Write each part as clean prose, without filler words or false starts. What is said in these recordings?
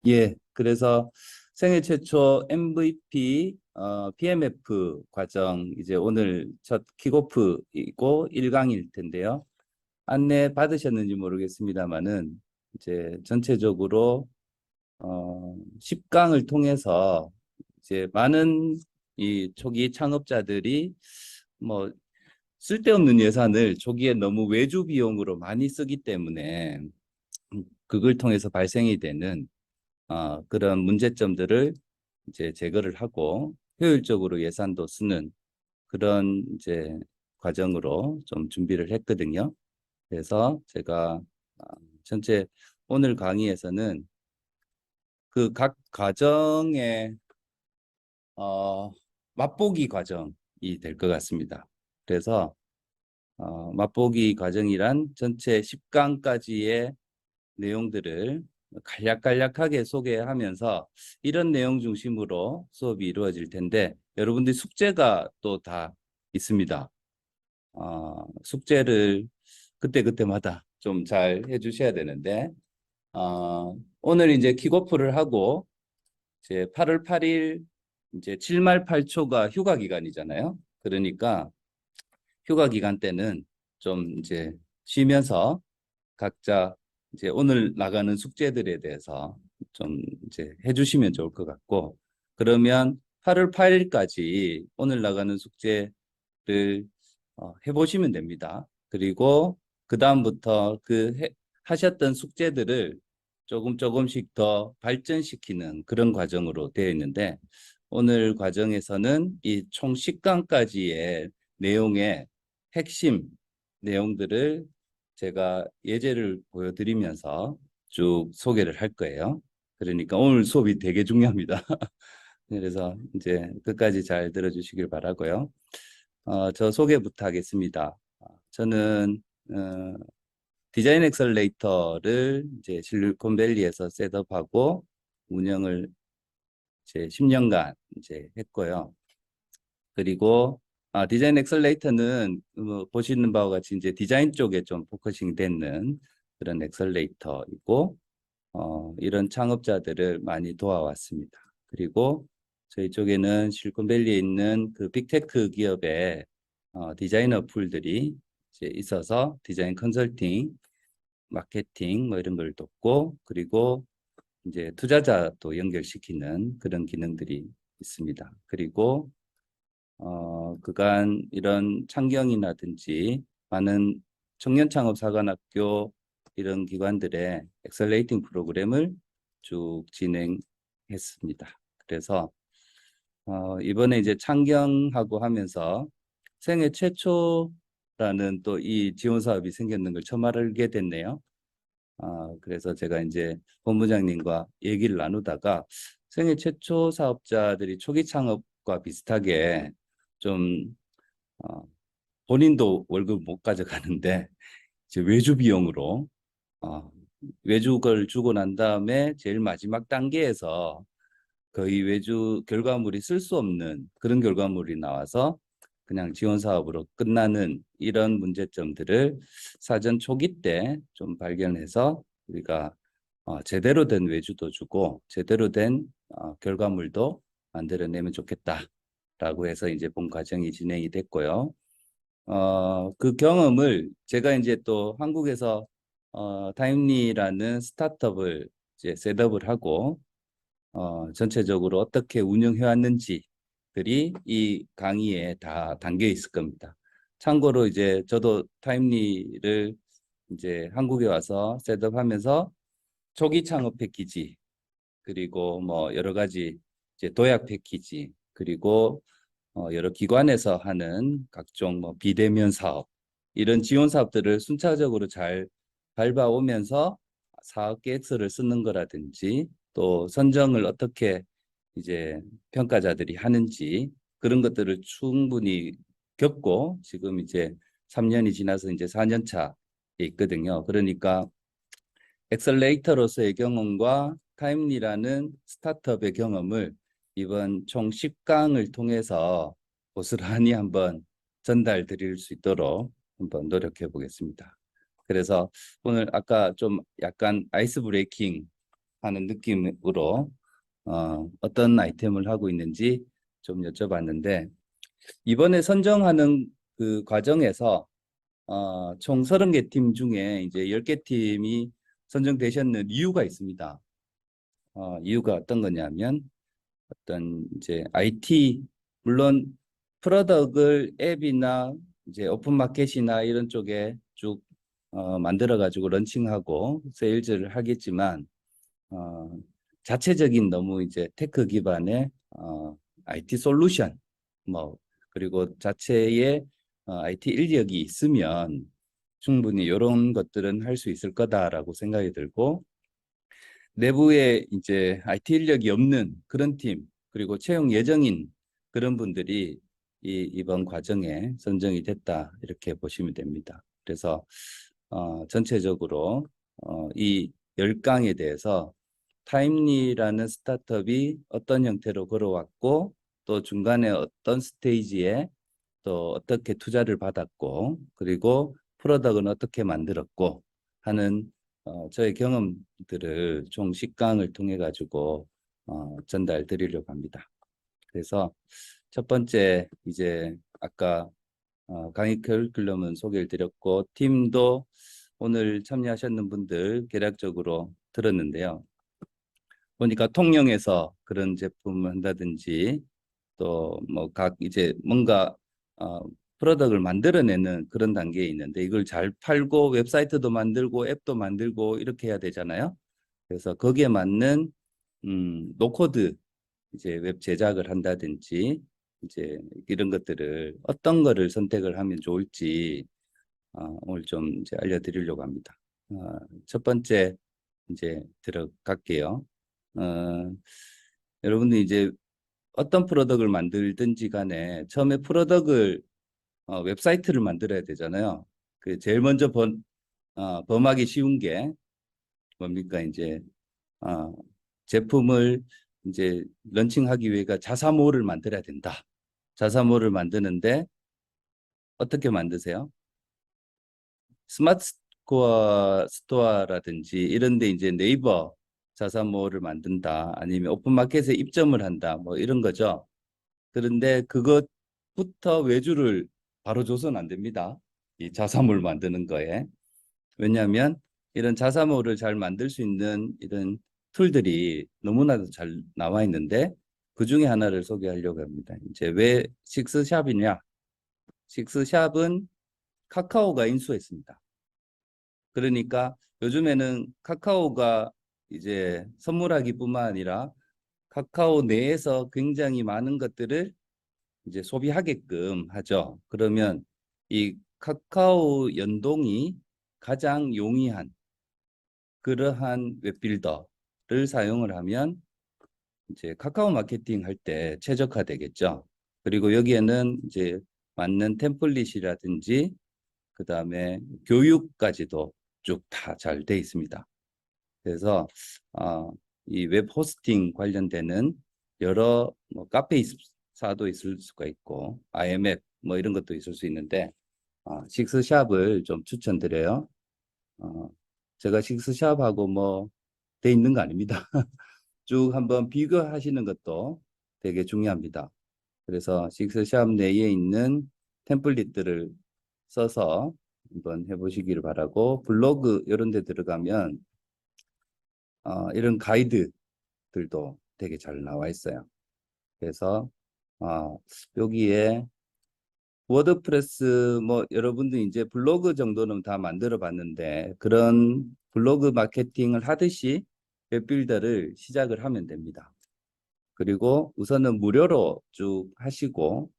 예, 그래서 생애 최초 MVP PMF 과정 이제 오늘 첫 킥오프이고 1강일 텐데요. 안내 받으셨는지 모르겠습니다만은 이제 전체적으로 10강을 통해서 이제 많은 이 초기 창업자들이 뭐 쓸데없는 예산을 초기에 너무 외주 비용으로 많이 쓰기 때문에 그걸 통해서 발생이 되는 그런 문제점들을 이제 제거를 하고 효율적으로 예산도 쓰는 그런 이제 과정으로 좀 준비를 했거든요. 그래서 제가 전체 오늘 강의에서는 그 각 과정의 맛보기 과정이 될 것 같습니다. 그래서 맛보기 과정이란 전체 10강까지의 내용들을 간략간략하게 소개하면서 이런 내용 중심으로 수업이 이루어질 텐데 여러분들 숙제가 또 다 있습니다. 숙제를 그때그때마다 좀 잘 해주셔야 되는데 오늘 이제 킥오프를 하고 이제 8월 8일 이제 7말 8초가 휴가 기간이잖아요. 그러니까 휴가 기간 때는 좀 이제 쉬면서 각자 이제 오늘 나가는 숙제들에 대해서 좀 이제 해주시면 좋을 것 같고, 그러면 8월 8일까지 오늘 나가는 숙제를 해보시면 됩니다. 그리고 그 다음부터 하셨던 숙제들을 조금씩 더 발전시키는 그런 과정으로 되어 있는데, 오늘 과정에서는 이 총 10강까지의 내용의 핵심 내용들을 제가 예제를 보여드리면서 쭉 소개를 할 거예요. 그러니까 오늘 수업이 되게 중요합니다. 그래서 이제 끝까지 잘 들어주시길 바라고요. 저 소개부터 하겠습니다. 저는 디자인 엑셀레이터를 이제 실리콘밸리에서 셋업하고 운영을 이제 10년간 이제 했고요. 그리고 디자인 엑셀레이터는 보시는 바와 같이 이제 디자인 쪽에 좀 포커싱 되는 그런 엑셀레이터이고 이런 창업자들을 많이 도와왔습니다. 그리고 저희 쪽에는 실리콘밸리에 있는 그 빅테크 기업의 디자이너 풀들이 이제 있어서 디자인 컨설팅, 마케팅 뭐 이런 걸 돕고 그리고 이제 투자자도 연결시키는 그런 기능들이 있습니다. 그리고 그간 이런 창경이라든지 많은 청년창업사관학교 이런 기관들의 엑셀레이팅 프로그램을 쭉 진행했습니다. 그래서 이번에 이제 창경하고 하면서 생애 최초라는 또 이 지원 사업이 생겼는 걸 처음 알게 됐네요. 그래서 제가 이제 본부장님과 얘기를 나누다가 생애 최초 사업자들이 초기 창업과 비슷하게 좀 어, 본인도 월급 못 가져가는데 이제 외주 비용으로 어, 외주를 주고 난 다음에 제일 마지막 단계에서 거의 외주 결과물이 쓸 수 없는 그런 결과물이 나와서 그냥 지원 사업으로 끝나는 이런 문제점들을 사전 초기 때 좀 발견해서 우리가 제대로 된 외주도 주고 제대로 된 결과물도 만들어내면 좋겠다라고 해서 이제 본 과정이 진행이 됐고요. 그 경험을 제가 이제 또 한국에서 타임리라는 스타트업을 이제 셋업을 하고 전체적으로 어떻게 운영해 왔는지들이 이 강의에 다 담겨 있을 겁니다. 참고로 이제 저도 타임리를 이제 한국에 와서 셋업하면서 초기 창업 패키지 그리고 뭐 여러 가지 이제 도약 패키지 그리고 여러 기관에서 하는 각종 뭐 비대면 사업 이런 지원 사업들을 순차적으로 잘 밟아오면서 사업 계획서를 쓰는 거라든지 또 선정을 어떻게 이제 평가자들이 하는지 그런 것들을 충분히 겪고 지금 이제 3년이 지나서 이제 4년 차에 있거든요. 그러니까 엑셀레이터로서의 경험과 타임리라는 스타트업의 경험을 이번 총 10강을 통해서 고스란히 한번 전달 드릴 수 있도록 한번 노력해 보겠습니다. 그래서 오늘 아까 좀 약간 아이스 브레이킹 하는 느낌으로 어떤 아이템을 하고 있는지 좀 여쭤봤는데, 이번에 선정하는 그 과정에서 총 30개 팀 중에 이제 10개 팀이 선정되셨는 이유가 있습니다. 이유가 어떤 거냐면 어떤 이제 IT, 물론 프로덕을 앱이나 이제 오픈마켓이나 이런 쪽에 쭉 만들어 가지고 런칭하고 세일즈를 하겠지만 자체적인 너무 이제 테크 기반의 IT 솔루션 뭐 그리고 자체의 IT 인력이 있으면 충분히 이런 것들은 할 수 있을 거다라고 생각이 들고, 내부에 이제 IT 인력이 없는 그런 팀, 그리고 채용 예정인 그런 분들이 이번 과정에 선정이 됐다, 이렇게 보시면 됩니다. 그래서 전체적으로 이 10강에 대해서 타임리라는 스타트업이 어떤 형태로 걸어왔고, 또 중간에 어떤 스테이지에 또 어떻게 투자를 받았고, 그리고 프로덕트는 어떻게 만들었고 하는 저의 경험들을 총 10강을 통해 가지고 전달 드리려고 합니다. 그래서 첫 번째, 이제 아까 강의 커리큘럼은 소개를 드렸고, 팀도 오늘 참여하셨는 분들 개략적으로 들었는데요. 보니까 통영에서 그런 제품을 한다든지, 또 뭐 각 이제 뭔가 프로덕트를 만들어내는 그런 단계에 있는데, 이걸 잘 팔고 웹사이트도 만들고 앱도 만들고 이렇게 해야 되잖아요. 그래서 거기에 맞는 노코드 이제 웹 제작을 한다든지, 이제 이런 것들을 어떤 거를 선택을 하면 좋을지 오늘 좀 이제 알려드리려고 합니다. 첫 번째 이제 들어갈게요. 여러분들 이제 어떤 프로덕트를 만들든지 간에 처음에 프로덕트를 웹사이트를 만들어야 되잖아요. 그 제일 먼저 범하기 쉬운 게 뭡니까? 이제 어, 제품을 이제 런칭하기 위해서 자사모를 만들어야 된다. 자사모를 만드는데 어떻게 만드세요? 스마트 스토어라든지 이런 데 이제 네이버 자사모를 만든다, 아니면 오픈마켓에 입점을 한다, 뭐 이런 거죠. 그런데 그것부터 외주를 바로 줘서는 안 됩니다. 이 자사모를 만드는 거에. 왜냐하면 이런 자사모를 잘 만들 수 있는 이런 툴들이 너무나도 잘 나와 있는데, 그 중에 하나를 소개하려고 합니다. 이제 왜 식스샵이냐? 식스샵은 카카오가 인수했습니다. 그러니까 요즘에는 카카오가 이제 선물하기뿐만 아니라 카카오 내에서 굉장히 많은 것들을 이제 소비하게끔 하죠. 그러면 이 카카오 연동이 가장 용이한 그러한 웹빌더를 사용을 하면 이제 카카오 마케팅 할 때 최적화되겠죠. 그리고 여기에는 이제 맞는 템플릿이라든지 그다음에 교육까지도 쭉 다 잘 돼 있습니다. 그래서 이 웹 호스팅 관련되는 여러 뭐 카페사도 있을 수가 있고 IMF 뭐 이런 것도 있을 수 있는데 식스샵을 좀 추천드려요. 어, 제가 식스샵하고 뭐 돼 있는 거 아닙니다. 쭉 한번 비교하시는 것도 되게 중요합니다. 그래서 식스샵 내에 있는 템플릿들을 써서 한번 해보시기를 바라고, 블로그 이런 데 들어가면 이런 가이드들도 되게 잘 나와 있어요. 그래서 여기에 워드프레스 뭐 여러분들 이제 블로그 정도는 다 만들어 봤는데, 그런 블로그 마케팅을 하듯이 웹빌더를 시작을 하면 됩니다. 그리고 우선은 무료로 쭉 하시고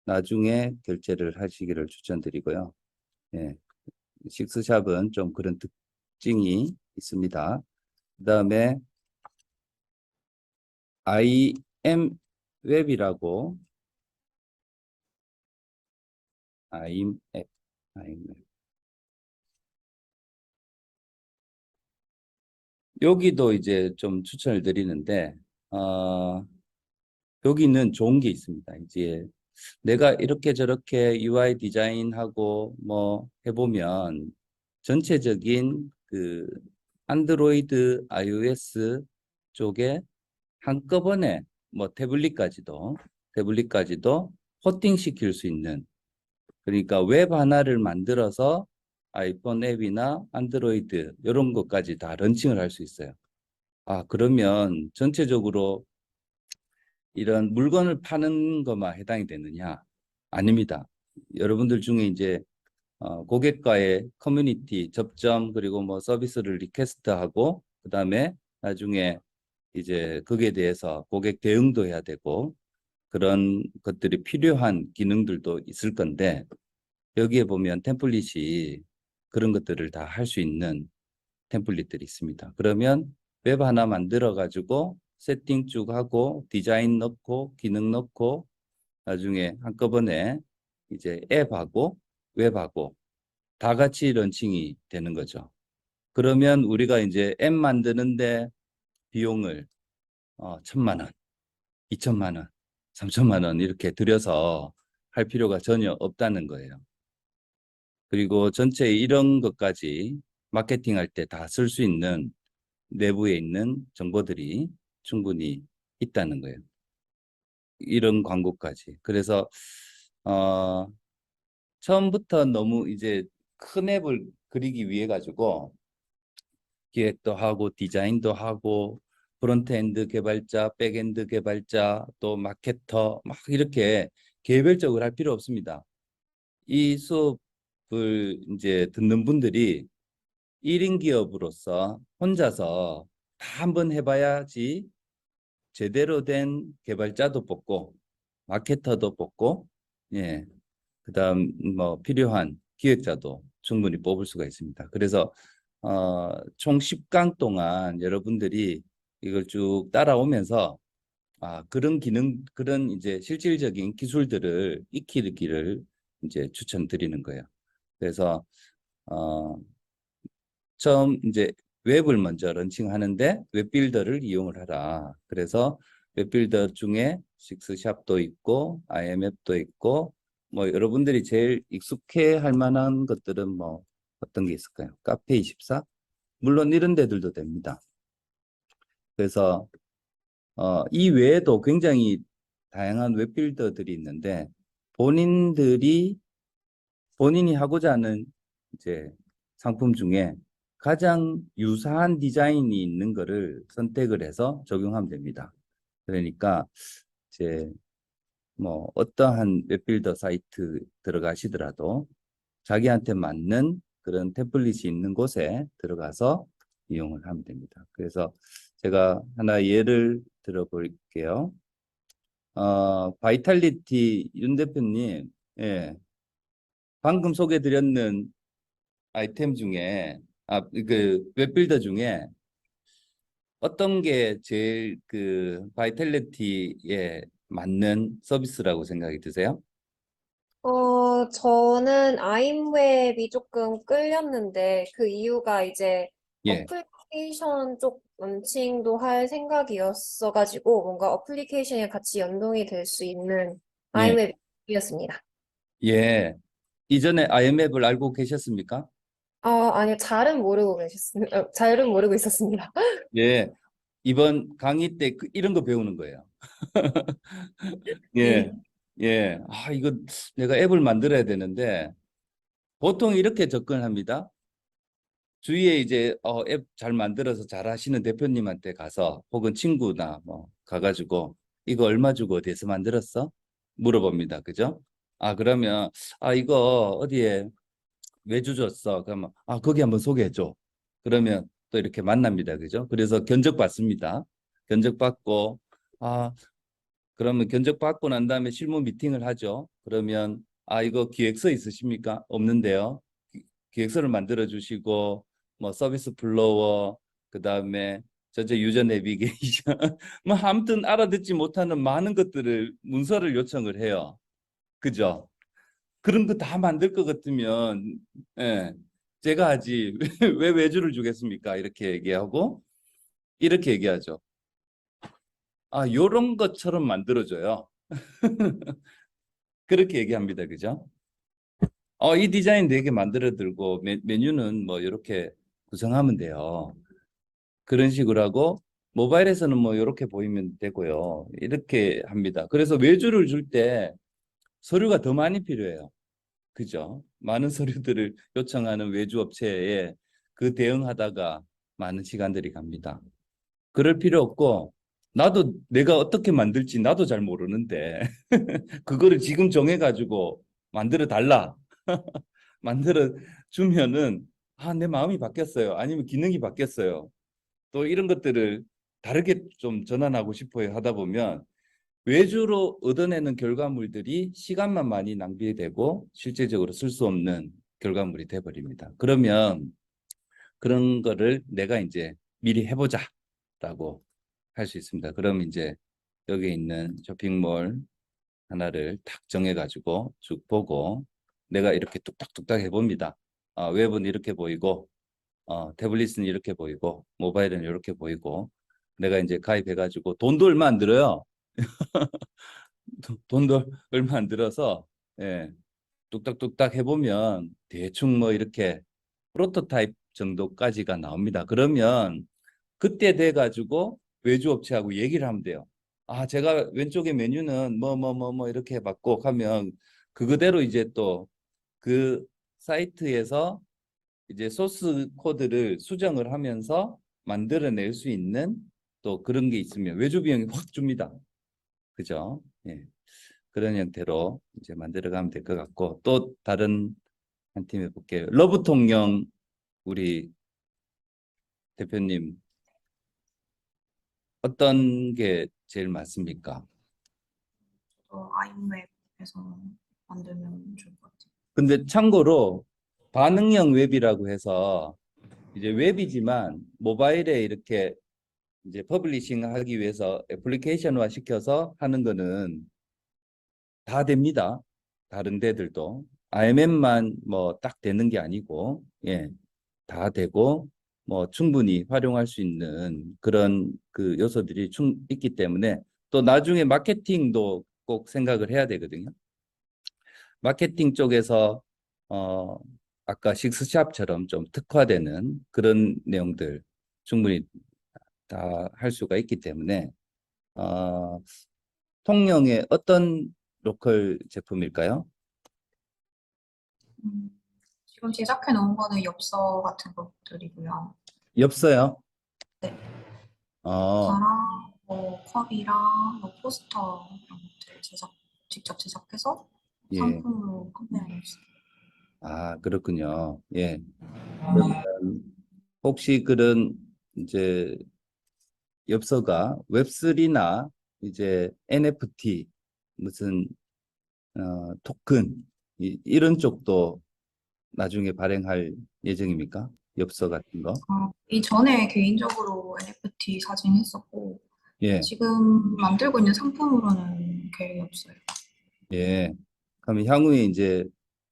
나중에 결제를 하시기를 추천드리고요. 예, 식스샵은 좀 그런 특징이 있습니다. 그다음에 IM 웹이라고, IM 앱, IM 웹. 여기도 이제 좀 추천을 드리는데 여기는 좋은 게 있습니다. 이제 내가 이렇게 저렇게 UI 디자인하고 뭐 해보면 전체적인 그 안드로이드, iOS 쪽에 한꺼번에 뭐 태블릿까지도 호팅시킬 수 있는, 그러니까 웹 하나를 만들어서 아이폰 앱이나 안드로이드 이런 것까지 다 런칭을 할 수 있어요. 아, 그러면 전체적으로 이런 물건을 파는 것만 해당이 되느냐? 아닙니다. 여러분들 중에 이제 고객과의 커뮤니티, 접점, 그리고 뭐 서비스를 리퀘스트하고, 그다음에 나중에 이제 거기에 대해서 고객 대응도 해야 되고, 그런 것들이 필요한 기능들도 있을 건데, 여기에 보면 템플릿이 그런 것들을 다 할 수 있는 템플릿들이 있습니다. 그러면 웹 하나 만들어 가지고 세팅 쭉 하고 디자인 넣고 기능 넣고 나중에 한꺼번에 이제 앱하고 웹하고 다 같이 런칭이 되는 거죠. 그러면 우리가 이제 앱 만드는데 비용을 1,000만 원, 2천만 원, 3천만 원 이렇게 들여서 할 필요가 전혀 없다는 거예요. 그리고 전체 이런 것까지 마케팅할 때 다 쓸 수 있는 내부에 있는 정보들이 충분히 있다는 거예요. 이런 광고까지. 그래서 처음부터 너무 이제 큰 앱을 그리기 위해 가지고 기획도 하고 디자인도 하고 프론트엔드 개발자, 백엔드 개발자, 또 마케터 막 이렇게 개별적으로 할 필요 없습니다. 이 수업을 이제 듣는 분들이 1인 기업으로서 혼자서 다 한번 해봐야지 제대로 된 개발자도 뽑고 마케터도 뽑고, 예, 그다음 뭐 필요한 기획자도 충분히 뽑을 수가 있습니다. 그래서 총 10강 동안 여러분들이 이걸 쭉 따라오면서 그런 이제 실질적인 기술들을 익히기를 이제 추천드리는 거예요. 그래서 어, 처음 이제 웹을 먼저 런칭하는데 웹빌더를 이용을 하라. 그래서 웹빌더 중에 식스샵도 있고 IMF도 있고 뭐 여러분들이 제일 익숙해 할 만한 것들은 뭐 어떤 게 있을까요? 카페24? 물론 이런 데들도 됩니다. 그래서 이 외에도 굉장히 다양한 웹빌더들이 있는데 본인이 하고자 하는 이제 상품 중에 가장 유사한 디자인이 있는 거를 선택을 해서 적용하면 됩니다. 그러니까 이제 뭐 어떠한 웹빌더 사이트 들어가시더라도 자기한테 맞는 그런 템플릿이 있는 곳에 들어가서 이용을 하면 됩니다. 그래서 제가 하나 예를 들어볼게요. 바이탈리티 윤 대표님, 예, 방금 소개드렸는 아이템 중에 그 웹빌더 중에 어떤 게 제일 그 바이탈리티에 맞는 서비스라고 생각이 드세요? 저는 아임웹이 조금 끌렸는데 그 이유가 이제 예, 어플리케이션 쪽 런칭도 할 생각이었어가지고 뭔가 어플리케이션에 같이 연동이 될 수 있는 예, 아임웹이었습니다. 예. 이전에 IMF를 알고 계셨습니까? 아니요, 잘은 모르고 있었습니다. 예, 이번 강의 때 이런 거 배우는 거예요. 예, 네. 예. 이거 내가 앱을 만들어야 되는데 보통 이렇게 접근합니다. 주위에 이제 앱 잘 만들어서 잘 하시는 대표님한테 가서 혹은 친구나 뭐 가가지고 이거 얼마 주고 어디에서 만들었어? 물어봅니다. 그죠? 그러면 이거 어디에 외주 줬어? 그러면 거기 한번 소개해줘. 그러면 또 이렇게 만납니다. 그죠? 그래서 견적 받습니다. 견적 받고 아 그러면 견적 받고 난 다음에 실무 미팅을 하죠. 그러면 이거 기획서 있으십니까? 없는데요. 기획서를 만들어 주시고 뭐 서비스 플로어 그다음에 전체 유저 내비게이션 뭐 아무튼 알아듣지 못하는 많은 것들을 문서를 요청을 해요. 그죠? 그런 거 다 만들 것 같으면 예, 제가 하지 왜 외주를 주겠습니까? 이렇게 얘기하고 이렇게 얘기하죠. 요런 것처럼 만들어줘요. 그렇게 얘기합니다. 그죠? 이 디자인 되게 만들어 들고 메뉴는 뭐 이렇게 구성하면 돼요. 그런 식으로 하고 모바일에서는 뭐 이렇게 보이면 되고요. 이렇게 합니다. 그래서 외주를 줄 때 서류가 더 많이 필요해요. 그죠? 많은 서류들을 요청하는 외주 업체에 그 대응하다가 많은 시간들이 갑니다. 그럴 필요 없고, 나도 내가 어떻게 만들지 나도 잘 모르는데 그거를 지금 정해가지고 만들어 달라. 만들어 주면은 내 마음이 바뀌었어요. 아니면 기능이 바뀌었어요. 또 이런 것들을 다르게 좀 전환하고 싶어요 하다 보면 외주로 얻어내는 결과물들이 시간만 많이 낭비되고 실제적으로 쓸 수 없는 결과물이 돼버립니다. 그러면 그런 거를 내가 이제 미리 해보자라고 할 수 있습니다. 그럼 이제 여기 있는 쇼핑몰 하나를 딱 정해가지고 쭉 보고 내가 이렇게 뚝딱뚝딱 해봅니다. 웹은 이렇게 보이고 태블릿은 이렇게 보이고 모바일은 이렇게 보이고 내가 이제 가입해가지고 돈도 얼마 안 들어요. 돈도 얼마 안 들어서 예, 뚝딱뚝딱 해보면 대충 뭐 이렇게 프로토타입 정도까지가 나옵니다. 그러면 그때 돼가지고 외주업체하고 얘기를 하면 돼요. 제가 왼쪽에 메뉴는 뭐 이렇게 해봤고 하면 그거대로 이제 또 그 사이트에서 이제 소스 코드를 수정을 하면서 만들어낼 수 있는 또 그런 게 있으면 외주 비용이 확 줍니다. 그죠? 예. 그런 형태로 이제 만들어가면 될 것 같고 또 다른 한 팀 해볼게요. 러브 통영 우리 대표님 어떤 게 제일 맞습니까? 아이웹에서 만들면 좋을 것 같아요. 근데 참고로 반응형 웹이라고 해서 이제 웹이지만 모바일에 이렇게 이제 퍼블리싱 하기 위해서 애플리케이션화 시켜서 하는 거는 다 됩니다. 다른 데들도 IMM만 뭐 딱 되는 게 아니고 다 되고 뭐 충분히 활용할 수 있는 그런 그 요소들이 있기 때문에 또 나중에 마케팅도 꼭 생각을 해야 되거든요. 마케팅 쪽에서 어 아까 식스샵처럼 좀 특화되는 그런 내용들 충분히 다 할 수가 있기 때문에 통영의 어떤 로컬 제품일까요? 지금 제작해 놓은 거는 엽서 같은 것들이고요. 엽서요? 네. 어, 가랑, 뭐 컵이랑 뭐 포스터 이런 것들 직접 제작해서 예. 상품으로 판매하고 있어요. 그렇군요. 예. 그러면 혹시 그런 이제 엽서가 웹3나 이제 NFT 무슨 토큰 이런 쪽도 나중에 발행할 예정입니까? 엽서 같은 거? 이전에 개인적으로 NFT 사진 했었고 예. 지금 만들고 있는 상품으로는 계획이 없어요. 예. 그러면 향후에 이제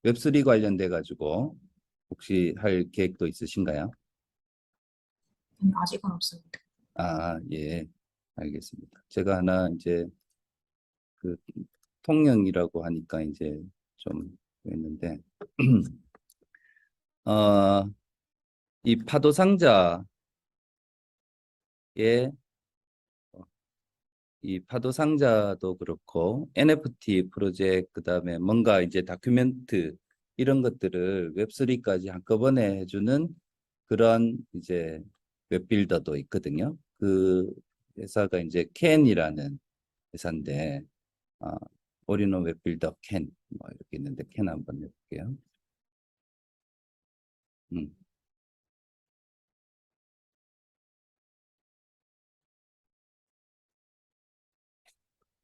웹3 관련돼 가지고 혹시 할 계획도 있으신가요? 아직은 없습니다. 예. 알겠습니다. 제가 하나 이제 그 통영이라고 하니까 이제 좀 했는데 어, 이 파도 상자에 이 파도 상자도 그렇고 NFT 프로젝트 그다음에 뭔가 이제 다큐멘트 이런 것들을 웹3까지 한꺼번에 해주는 그런 이제 웹빌더도 있거든요. 그 회사가 이제 캔이라는 회사인데 올인원 웹빌더 캔 뭐 이렇게 있는데 캔 한번 해볼게요. 음.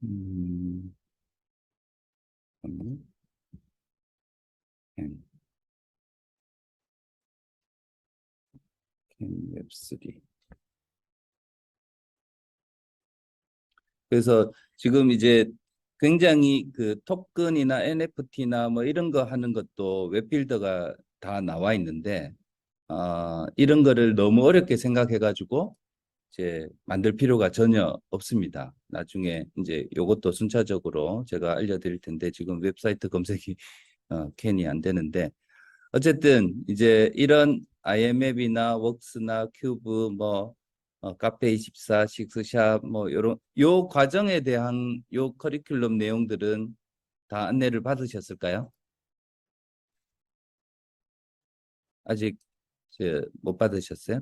음, 캔, 캔 웹3. 그래서 지금 이제 굉장히 그 토큰이나 NFT나 뭐 이런 거 하는 것도 웹빌더가 다 나와 있는데 이런 거를 너무 어렵게 생각해 가지고 이제 만들 필요가 전혀 없습니다. 나중에 이제 요것도 순차적으로 제가 알려드릴 텐데 지금 웹사이트 검색이 캔이 안 되는데 어쨌든 이제 이런 IM앱이나 웍스나 큐브 뭐 카페24, 식스샵 뭐 요 과정에 대한 요 커리큘럼 내용들은 다 안내를 받으셨을까요? 아직 못 받으셨어요?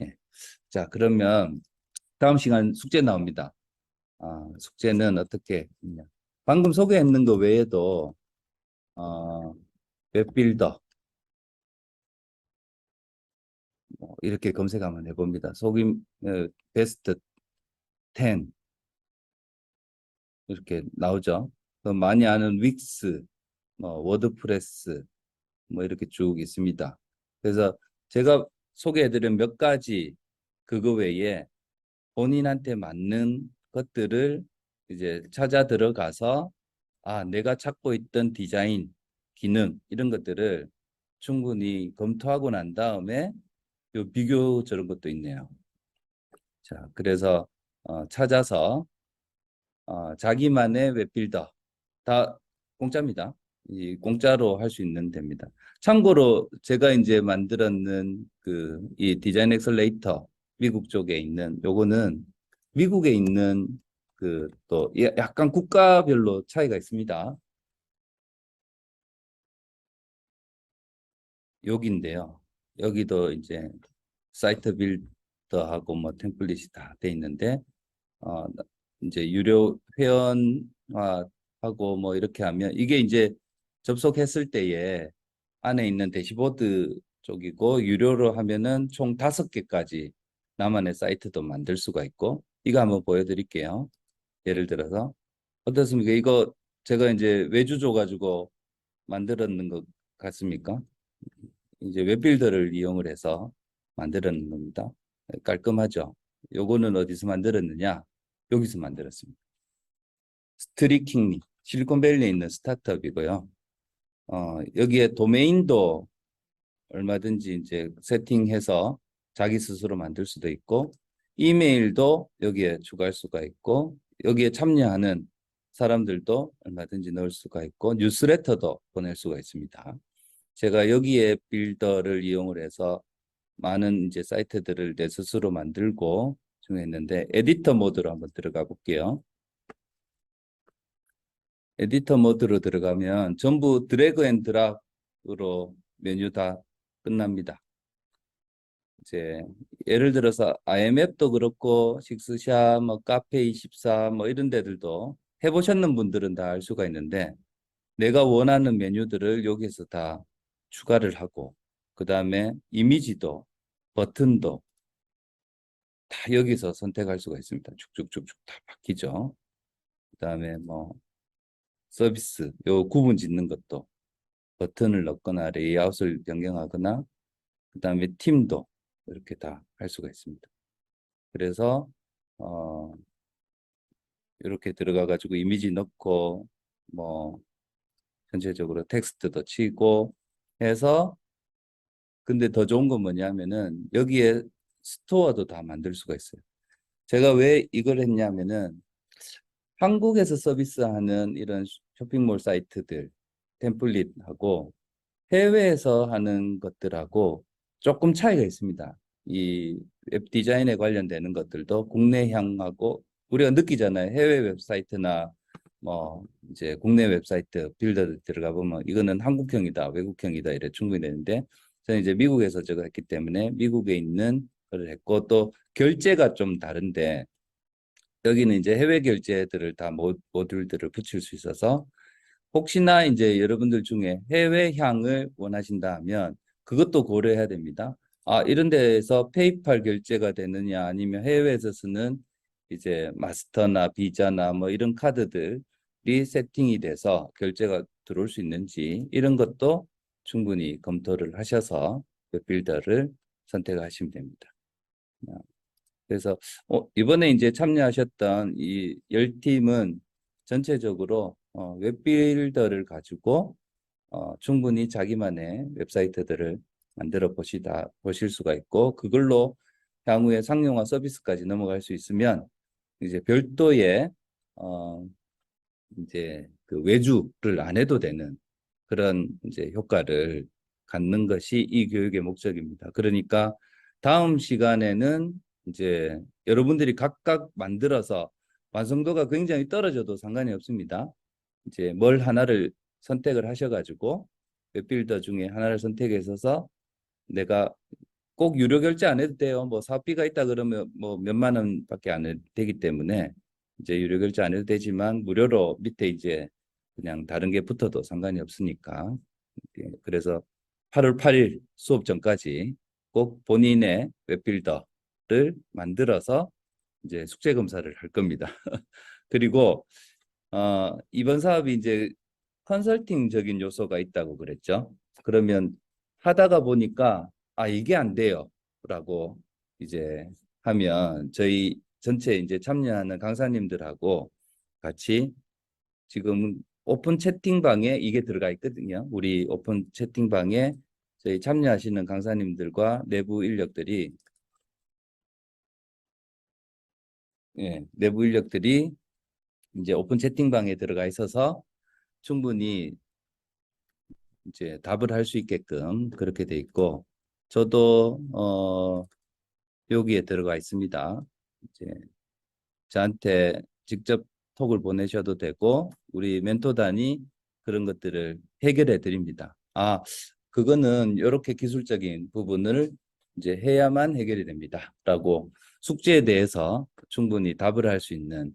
예. 자, 그러면 다음 시간 숙제 나옵니다. 숙제는 어떻게 했냐. 방금 소개했는 거 외에도 웹빌더 이렇게 검색 한번 해봅니다. 속임 베스트 10 이렇게 나오죠. 많이 아는 윅스, 워드프레스 뭐 이렇게 쭉 있습니다. 그래서 제가 소개해드린 몇 가지 그거 외에 본인한테 맞는 것들을 이제 찾아 들어가서 내가 찾고 있던 디자인, 기능 이런 것들을 충분히 검토하고 난 다음에 요 비교 저런 것도 있네요. 자, 그래서 찾아서 자기만의 웹빌더 다 공짜입니다. 이 공짜로 할 수 있는 데입니다. 참고로 제가 이제 만들었는 이 디자인 엑셀레이터 미국 쪽에 있는 요거는 미국에 있는 또 약간 국가별로 차이가 있습니다. 여기인데요. 여기도 이제 사이트 빌더하고 뭐 템플릿이 다 돼 있는데 이제 유료 회원화하고 뭐 이렇게 하면 이게 이제 접속했을 때에 안에 있는 대시보드 쪽이고 유료로 하면은 총 5개까지 나만의 사이트도 만들 수가 있고 이거 한번 보여드릴게요. 예를 들어서 어떻습니까? 이거 제가 이제 외주 줘가지고 만들었는 것 같습니까? 이제 웹빌더를 이용을 해서 만들었는 겁니다. 깔끔하죠? 요거는 어디서 만들었느냐? 여기서 만들었습니다. 스트리킹리, 실리콘밸리에 있는 스타트업이고요. 여기에 도메인도 얼마든지 이제 세팅해서 자기 스스로 만들 수도 있고, 이메일도 여기에 추가할 수가 있고, 여기에 참여하는 사람들도 얼마든지 넣을 수가 있고, 뉴스레터도 보낼 수가 있습니다. 제가 여기에 빌더를 이용을 해서 많은 이제 사이트들을 내 스스로 만들고 했는데 에디터 모드로 한번 들어가 볼게요. 에디터 모드로 들어가면 전부 드래그 앤 드랍으로 메뉴 다 끝납니다. 이제 예를 들어서 IMF도 그렇고 식스샵, 뭐 카페24 뭐 이런 데들도 해보셨는 분들은 다 알 수가 있는데 내가 원하는 메뉴들을 여기서 다 추가를 하고 그 다음에 이미지도 버튼도 다 여기서 선택할 수가 있습니다. 쭉쭉쭉쭉 다 바뀌죠. 그 다음에 뭐 서비스, 요 구분 짓는 것도 버튼을 넣거나 레이아웃을 변경하거나 그 다음에 팀도 이렇게 다 할 수가 있습니다. 그래서 이렇게 들어가 가지고 이미지 넣고 뭐 전체적으로 텍스트도 치고 해서 근데 더 좋은 건 뭐냐면은 여기에 스토어도 다 만들 수가 있어요. 제가 왜 이걸 했냐면은 한국에서 서비스하는 이런 쇼핑몰 사이트들 템플릿하고 해외에서 하는 것들하고 조금 차이가 있습니다. 이 웹 디자인에 관련되는 것들도 국내향하고 우리가 느끼잖아요. 해외 웹사이트나 뭐 이제 국내 웹사이트 빌더 들어가 보면 이거는 한국형이다, 외국형이다 이래 충분히 되는데 저는 이제 미국에서 저거 했기 때문에 미국에 있는 걸 했고 또 결제가 좀 다른데 여기는 이제 해외 결제들을 다 모듈들을 붙일 수 있어서 혹시나 이제 여러분들 중에 해외향을 원하신다 하면 그것도 고려해야 됩니다. 이런 데에서 페이팔 결제가 되느냐 아니면 해외에서 쓰는 이제 마스터나 비자나 뭐 이런 카드들이 세팅이 돼서 결제가 들어올 수 있는지 이런 것도 충분히 검토를 하셔서 그 빌더를 선택하시면 됩니다. 그래서 이번에 이제 참여하셨던 이 10팀은 전체적으로 웹빌더를 가지고 충분히 자기만의 웹사이트들을 만들어 보실 수가 있고 그걸로 향후에 상용화 서비스까지 넘어갈 수 있으면 이제 별도의 이제 그 외주를 안 해도 되는 그런 이제 효과를 갖는 것이 이 교육의 목적입니다. 그러니까 다음 시간에는 이제 여러분들이 각각 만들어서 완성도가 굉장히 떨어져도 상관이 없습니다. 이제 뭘 하나를 선택을 하셔가지고 웹빌더 중에 하나를 선택해서 내가 꼭 유료 결제 안 해도 돼요. 뭐 사업비가 있다 그러면 뭐 몇만 원밖에 안 해도 되기 때문에 이제 유료 결제 안 해도 되지만 무료로 밑에 이제 그냥 다른 게 붙어도 상관이 없으니까. 그래서 8월 8일 수업 전까지 꼭 본인의 웹빌더를 만들어서 이제 숙제 검사를 할 겁니다. 그리고 이번 사업이 이제 컨설팅적인 요소가 있다고 그랬죠. 그러면 하다가 보니까 이게 안 돼요라고 이제 하면 저희 전체 이제 참여하는 강사님들하고 같이 지금 오픈 채팅방에 이게 들어가 있거든요. 우리 오픈 채팅방에 저희 참여하시는 강사님들과 내부 인력들이 내부 인력들이 이제 오픈 채팅방에 들어가 있어서 충분히 이제 답을 할 수 있게끔 그렇게 돼 있고 저도 여기에 들어가 있습니다. 이제 저한테 직접 톡을 보내셔도 되고 우리 멘토단이 그런 것들을 해결해 드립니다. 그거는 이렇게 기술적인 부분을 이제 해야만 해결이 됩니다라고 숙제에 대해서 충분히 답을 할 수 있는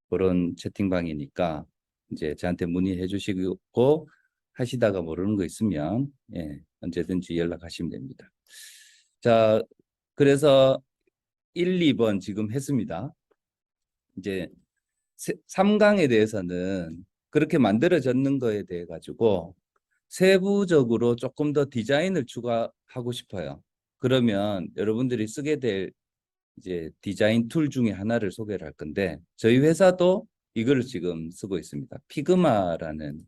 그런 채팅방이니까 이제 저한테 문의해 주시고 하시다가 모르는 거 있으면 언제든지 연락하시면 됩니다. 자, 그래서 1, 2번 지금 했습니다. 이제 3강에 대해서는 그렇게 만들어졌는 거에 대해 가지고 세부적으로 조금 더 디자인을 추가하고 싶어요. 그러면 여러분들이 쓰게 될 이제 디자인 툴 중에 하나를 소개를 할 건데 저희 회사도 이거를 지금 쓰고 있습니다. 피그마라는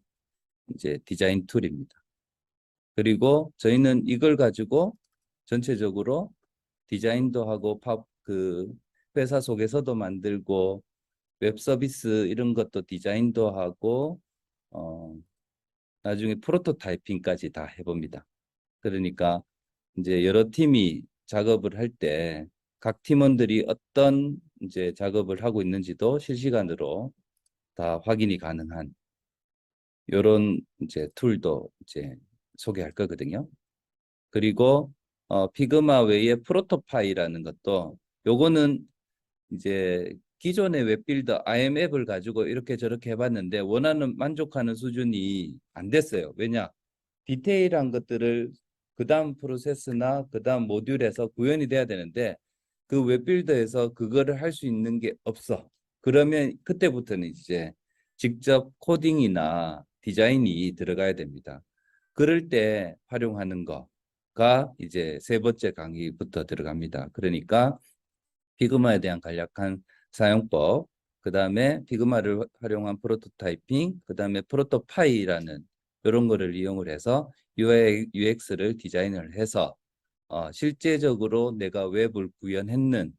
이제 디자인 툴입니다. 그리고 저희는 이걸 가지고 전체적으로 디자인도 하고 그 회사 속에서도 만들고 웹 서비스 이런 것도 디자인도 하고 나중에 프로토타이핑까지 다 해봅니다. 그러니까 이제 여러 팀이 작업을 할 때 각 팀원들이 어떤 이제 작업을 하고 있는지도 실시간으로 다 확인이 가능한 이런 이제 툴도 이제 소개할 거거든요. 그리고 피그마 외에 프로토파이라는 것도 요거는 이제 기존의 웹빌더 IM앱을 가지고 이렇게 저렇게 해봤는데 원하는 만족하는 수준이 안 됐어요. 왜냐? 디테일한 것들을 그 다음 프로세스나 그 다음 모듈에서 구현이 돼야 되는데 그 웹빌더에서 그거를 할 수 있는 게 없어. 그러면 그때부터는 이제 직접 코딩이나 디자인이 들어가야 됩니다. 그럴 때 활용하는 거가 이제 세 번째 강의부터 들어갑니다. 그러니까 피그마에 대한 간략한 사용법, 그 다음에 피그마를 활용한 프로토타이핑, 그 다음에 프로토파이라는 이런 거를 이용을 해서 UI, UX를 디자인을 해서 실제적으로 내가 웹을 구현했는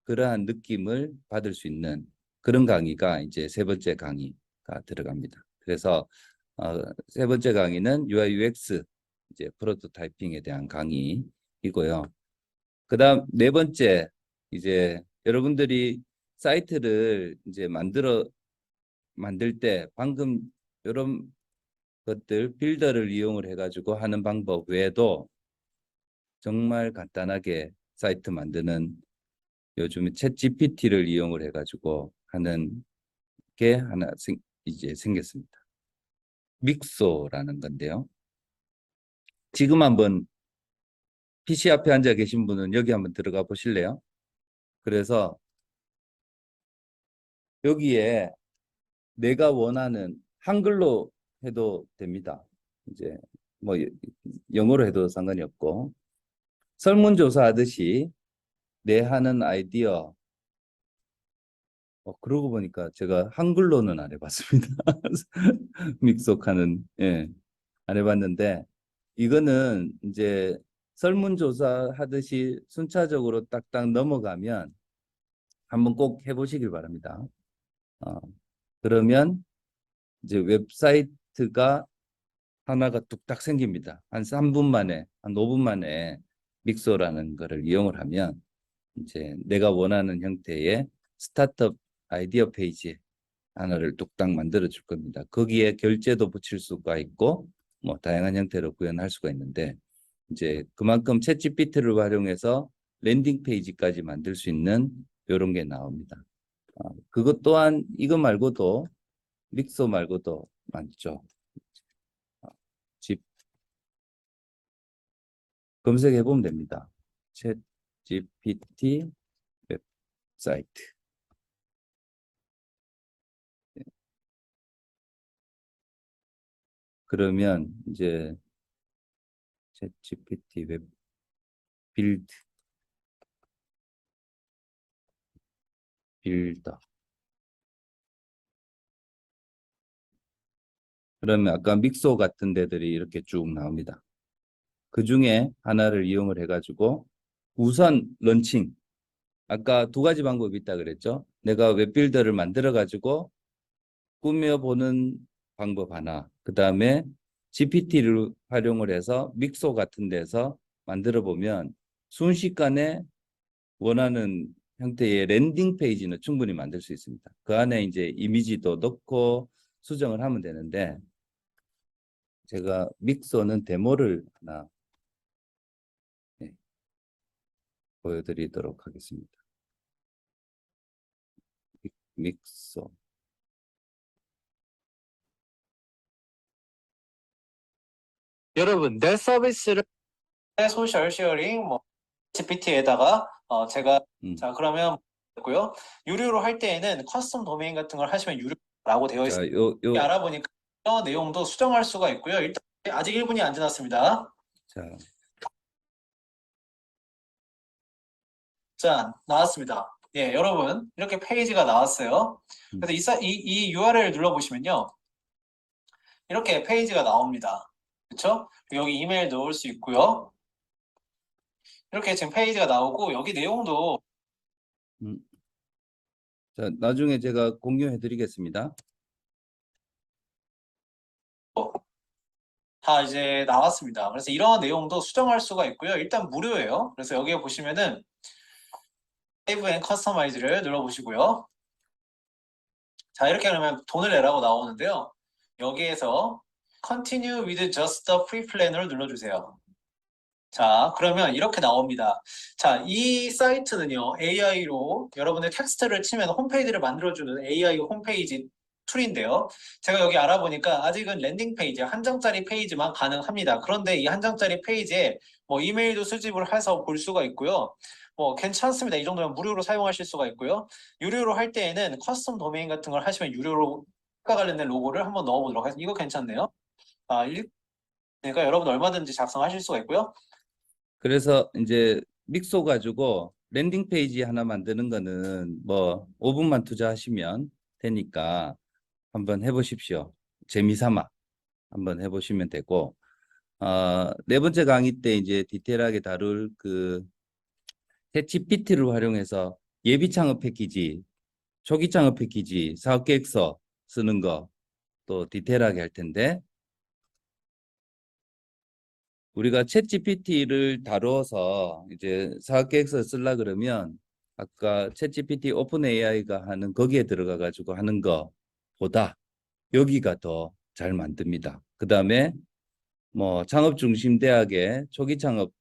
그러한 느낌을 받을 수 있는 그런 강의가 이제 세 번째 강의가 들어갑니다. 그래서 세 번째 강의는 UI, UX 이제 프로토타이핑에 대한 강의이고요. 그다음 네 번째 이제 여러분들이 사이트를 이제 만들 때 방금 이런 것들 빌더를 이용을 해가지고 하는 방법 외에도 정말 간단하게 사이트 만드는 요즘에 챗 GPT를 이용을 해가지고 하는 게 하나 이제 생겼습니다. 믹소라는 건데요. 지금 한번 PC 앞에 앉아 계신 분은 여기 한번 들어가 보실래요? 그래서 여기에 내가 원하는 한글로 해도 됩니다. 이제 뭐 영어로 해도 상관이 없고 설문조사 하듯이 내 하는 아이디어 그러고 보니까 제가 한글로는 안 해봤습니다. 믹속하는 안 해봤는데 이거는 이제 설문조사 하듯이 순차적으로 딱딱 넘어가면 한번 꼭 해보시길 바랍니다. 그러면 이제 웹사이트가 하나가 뚝딱 생깁니다. 한 3분 만에, 한 5분 만에 믹서라는 거를 이용을 하면 이제 내가 원하는 형태의 스타트업 아이디어 페이지 하나를 뚝딱 만들어 줄 겁니다. 거기에 결제도 붙일 수가 있고 뭐 다양한 형태로 구현할 수가 있는데 이제 그만큼 챗GPT를 활용해서 랜딩 페이지까지 만들 수 있는 이런 게 나옵니다. 그것 또한 이거 말고도 믹서 말고도 많죠. 집 검색해 보면 됩니다. 챗 GPT 웹사이트. 그러면 이제 챗 GPT 웹 빌더. 그러면 아까 믹서 같은 데들이 이렇게 쭉 나옵니다. 그 중에 하나를 이용을 해가지고 우선 런칭. 아까 두 가지 방법이 있다 그랬죠. 내가 웹빌더를 만들어가지고 꾸며보는 방법 하나. 그 다음에 GPT를 활용을 해서 믹서 같은 데서 만들어 보면 순식간에 원하는 형태의 랜딩 페이지는 충분히 만들 수 있습니다. 그 안에 이제 이미지도 넣고 수정을 하면 되는데 제가 믹서는 데모를 하나 보여드리도록 하겠습니다. 믹서. 여러분, 내 서비스를 소셜 쉐어링 뭐 GPT에다가 제가 자 그러면 고요. 유료로 할 때에는 커스텀 도메인 같은 걸 하시면 유료라고 되어 자, 있습니다. 알아보니까 이런 내용도 수정할 수가 있고요. 일단 아직 1분이 안 지났습니다. 자, 자, 나왔습니다. 예, 여러분 이렇게 페이지가 나왔어요. 그래서 이 URL 눌러보시면요. 이렇게 페이지가 나옵니다. 그렇죠? 여기 이메일 넣을 수 있고요. 이렇게 지금 페이지가 나오고 여기 내용도 자, 나중에 제가 공유해 드리겠습니다. 다 이제 나왔습니다. 그래서 이런 내용도 수정할 수가 있고요. 일단 무료예요. 그래서 여기에 보시면은 Save and Customize를 눌러보시고요. 자, 이렇게 하면 돈을 내라고 나오는데요. 여기에서 Continue with just the free plan을 눌러주세요. 자, 그러면 이렇게 나옵니다. 자, 이 사이트는요, AI로 여러분의 텍스트를 치면 홈페이지를 만들어주는 AI 홈페이지 툴인데요. 제가 여기 알아보니까 아직은 랜딩 페이지, 한 장짜리 페이지만 가능합니다. 그런데 이 한 장짜리 페이지에 뭐 이메일도 수집을 해서 볼 수가 있고요. 뭐 괜찮습니다. 이 정도면 무료로 사용하실 수가 있고요. 유료로 할 때에는 커스텀 도메인 같은 걸 하시면 유료로 과 관련된 로고를 한번 넣어보도록 하겠습니다. 이거 괜찮네요. 그러니까 여러분 얼마든지 작성하실 수가 있고요. 그래서 이제 믹서 가지고 랜딩 페이지 하나 만드는 거는 뭐 5분만 투자하시면 되니까 한번 해보십시오. 재미삼아 한번 해보시면 되고, 네 번째 강의 때 이제 디테일하게 다룰 그 챗GPT를 활용해서 예비 창업 패키지, 초기 창업 패키지, 사업 계획서 쓰는 거 또 디테일하게 할 텐데, 우리가 챗GPT를 다루어서 이제 사업 계획서 쓰려 그러면 아까 챗GPT 오픈 AI가 하는 거기에 들어가 가지고 하는 거보다 여기가 더 잘 만듭니다. 그 다음에 뭐 창업 중심 대학의 초기 창업,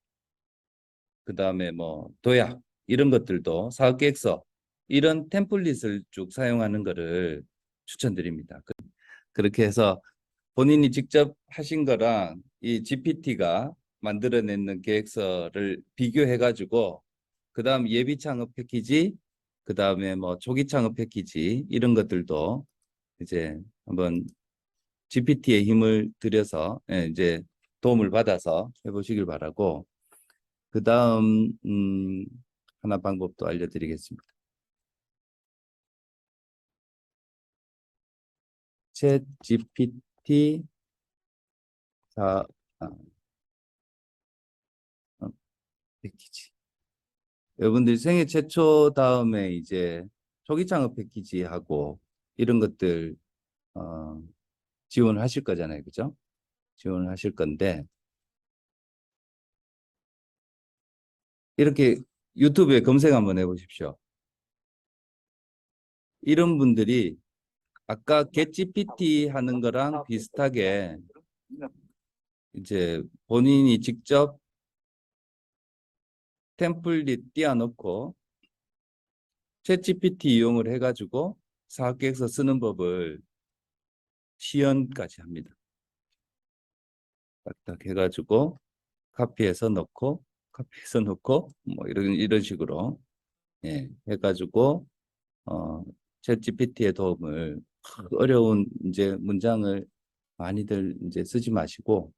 그 다음에 뭐 도약 이런 것들도 사업 계획서 이런 템플릿을 쭉 사용하는 거를 추천드립니다. 그렇게 해서 본인이 직접 하신 거랑 이 GPT가 만들어내는 계획서를 비교해 가지고 그다음 예비 창업 패키지, 그다음에 뭐 초기 창업 패키지 이런 것들도 이제 한번 GPT의 힘을 들여서 이제 도움을 받아서 해보시길 바라고, 그다음 하나 방법도 알려드리겠습니다. 챗 GPT 패키지. 여러분들 생애 최초 다음에 이제 초기 창업 패키지하고 이런 것들 지원을 하실 거잖아요, 그죠? 지원을 하실 건데 이렇게 유튜브에 검색 한번 해보십시오. 이런 분들이 아까 겟GPT 하는 거랑 비슷하게 이제 본인이 직접 템플릿 띄워놓고 챗GPT 이용을 해가지고 사업계획서 쓰는 법을 시연까지 합니다. 딱 해가지고 카피해서 넣고 뭐 이런 식으로 해가지고 챗GPT의 도움을 어려운 이제 문장을 많이들 이제 쓰지 마시고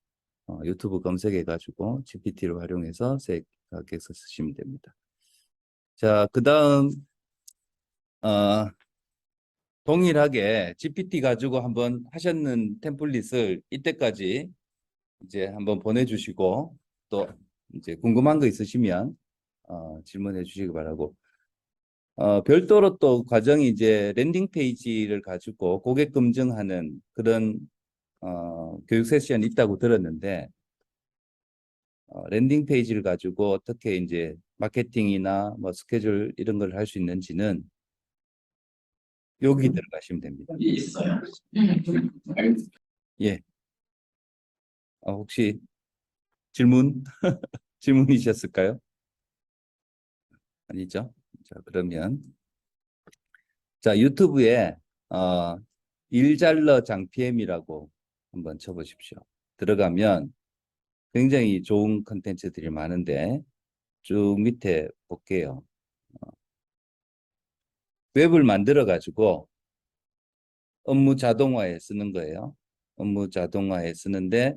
유튜브 검색해가지고 GPT를 활용해서 계획서 쓰시면 됩니다. 자, 그다음 동일하게 GPT 가지고 한번 하셨는 템플릿을 이때까지 이제 한번 보내주시고 또 이제 궁금한 거 있으시면 질문해 주시기 바라고. 별도로 또 과정이 이제 랜딩 페이지를 가지고 고객 검증하는 그런 교육 세션이 있다고 들었는데 랜딩 페이지를 가지고 어떻게 이제 마케팅이나 뭐 스케줄 이런 걸 할 수 있는지는 여기 들어가시면 됩니다. 있어요. 예. 혹시 질문 질문이셨을까요? 아니죠? 자, 그러면 자, 유튜브에 일잘러 장PM이라고 한번 쳐보십시오. 들어가면 굉장히 좋은 컨텐츠들이 많은데 쭉 밑에 볼게요. 웹을 만들어 가지고 업무 자동화에 쓰는 거예요. 업무 자동화에 쓰는데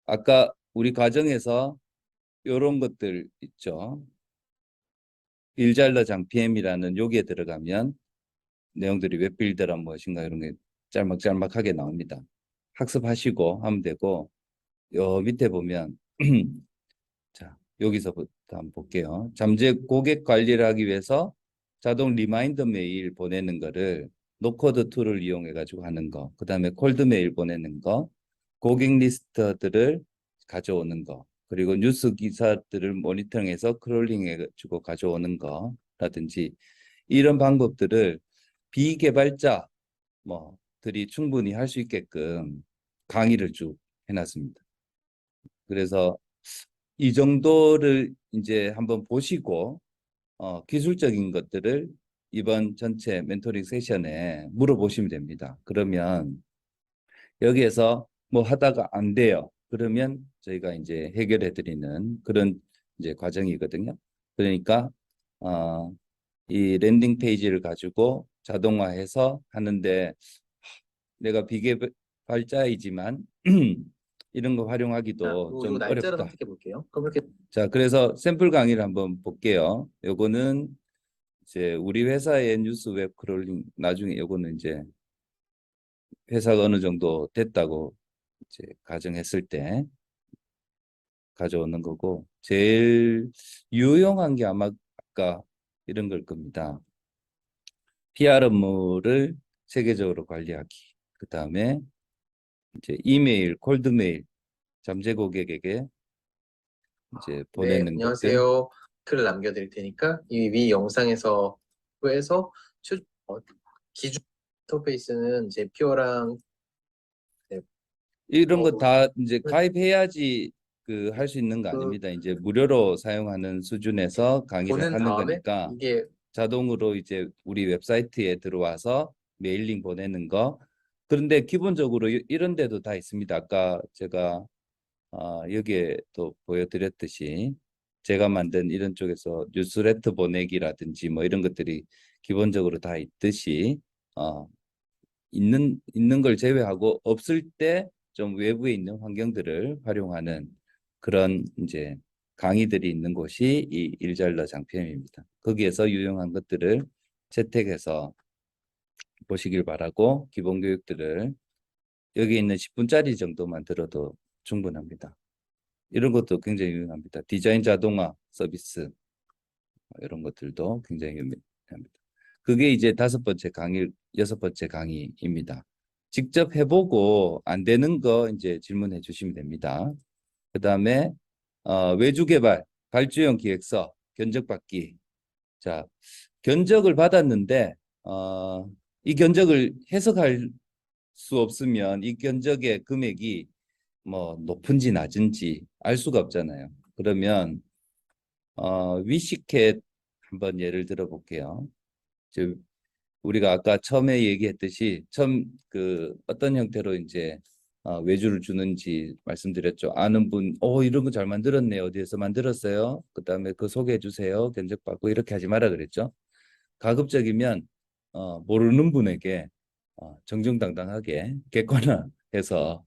아까 우리 과정에서 이런 것들 있죠. 일잘러 장PM이라는 여기에 들어가면 내용들이 웹빌더란 무엇인가 이런 게 짤막짤막하게 나옵니다. 학습하시고 하면 되고 요 밑에 보면 자, 여기서부터 한번 볼게요. 잠재 고객 관리를 하기 위해서 자동 리마인더 메일 보내는 거를 노코드 툴을 이용해 가지고 하는 거. 그다음에 콜드 메일 보내는 거. 고객 리스트들을 가져오는 거. 그리고 뉴스 기사들을 모니터링해서 크롤링해 가지고 가져오는 거라든지 이런 방법들을 비개발자 들이 충분히 할 수 있게끔 강의를 쭉 해놨습니다. 그래서 이 정도를 이제 한번 보시고 기술적인 것들을 이번 전체 멘토링 세션에 물어보시면 됩니다. 그러면 여기에서 뭐 하다가 안 돼요. 그러면 저희가 이제 해결해 드리는 그런 이제 과정이거든요. 그러니까 이 랜딩 페이지를 가지고 자동화해서 하는데 내가 비개발자이지만 이런 거 활용하기도 좀 날짜를 어렵다. 선택해 볼게요. 그럼 이렇게 자, 그래서 샘플 강의를 한번 볼게요. 요거는 이제 우리 회사의 뉴스 웹 크롤링 나중에 요거는 이제 회사가 어느 정도 됐다고 이제 가정했을 때 가져오는 거고 제일 유용한 게 아마 아까 이런 걸 겁니다. PR 업무를 세계적으로 관리하기. 그 다음에 이제 이메일, 콜드메일, 잠재 고객에게 이제 보내는 것들. 안녕하세요. 글을 남겨드릴 테니까 이 위 영상에서 구해서 기준 인터페이스는 제 피어랑 이런 거 다 이제 가입해야지 그 할 수 있는 거 그- 아닙니다. 이제 무료로 사용하는 수준에서 강의를 보낸 하는 다음에 거니까 이게 자동으로 이제 우리 웹사이트에 들어와서 메일링 보내는 거. 그런데 기본적으로 이런 데도 다 있습니다. 아까 제가 여기에 또 보여드렸듯이 제가 만든 이런 쪽에서 뉴스레터 보내기라든지 뭐 이런 것들이 기본적으로 다 있듯이 있는 걸 제외하고 없을 때 좀 외부에 있는 환경들을 활용하는 그런 이제 강의들이 있는 곳이 이 일잘러 장PM입니다. 거기에서 유용한 것들을 채택해서 보시길 바라고 기본 교육들을 여기 있는 10분짜리 정도만 들어도 충분합니다. 이런 것도 굉장히 유용합니다. 디자인 자동화 서비스 이런 것들도 굉장히 유용합니다. 그게 이제 5번째 강의, 6번째 강의입니다. 직접 해보고 안 되는 거 이제 질문해 주시면 됩니다. 그 다음에 외주 개발, 발주형 기획서 견적받기. 자, 견적을 받았는데 이 견적을 해석할 수 없으면 이 견적의 금액이 뭐 높은지 낮은지 알 수가 없잖아요. 그러면 위시캣 한번 예를 들어 볼게요. 우리가 아까 처음에 얘기했듯이 처음 그 어떤 형태로 이제 외주를 주는지 말씀드렸죠. 아는 분, 이런 거 잘 만들었네. 어디에서 만들었어요? 그다음에 그 소개해 주세요. 견적받고 이렇게 하지 마라 그랬죠. 가급적이면 모르는 분에게 정정당당하게 객관화해서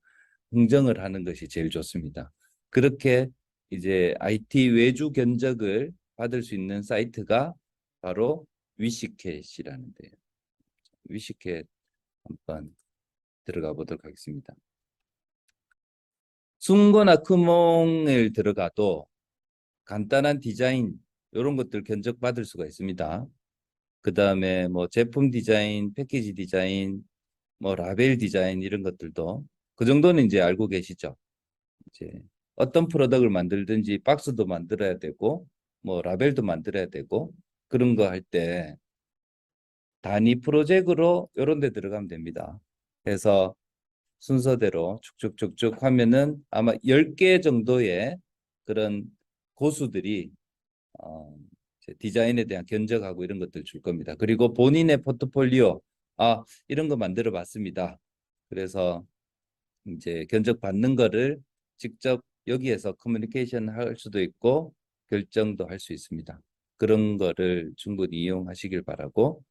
흥정을 하는 것이 제일 좋습니다. 그렇게 이제 IT 외주 견적을 받을 수 있는 사이트가 바로 위시캣이라는 데요. 위시캣 한번 들어가 보도록 하겠습니다. 숭고나 크몽을 들어가도 간단한 디자인 이런 것들 견적 받을 수가 있습니다. 그 다음에 뭐 제품 디자인, 패키지 디자인, 뭐 라벨 디자인 이런 것들도 그 정도는 이제 알고 계시죠. 이제 어떤 프로덕트를 만들든지 박스도 만들어야 되고 뭐 라벨도 만들어야 되고 그런 거 할 때 단위 프로젝트로 이런 데 들어가면 됩니다. 그래서 순서대로 쭉쭉쭉쭉 하면은 아마 10개 정도의 그런 고수들이 디자인에 대한 견적하고 이런 것들 줄 겁니다. 그리고 본인의 포트폴리오, 이런 거 만들어 봤습니다. 그래서 이제 견적 받는 거를 직접 여기에서 커뮤니케이션 할 수도 있고 결정도 할 수 있습니다. 그런 거를 충분히 이용하시길 바라고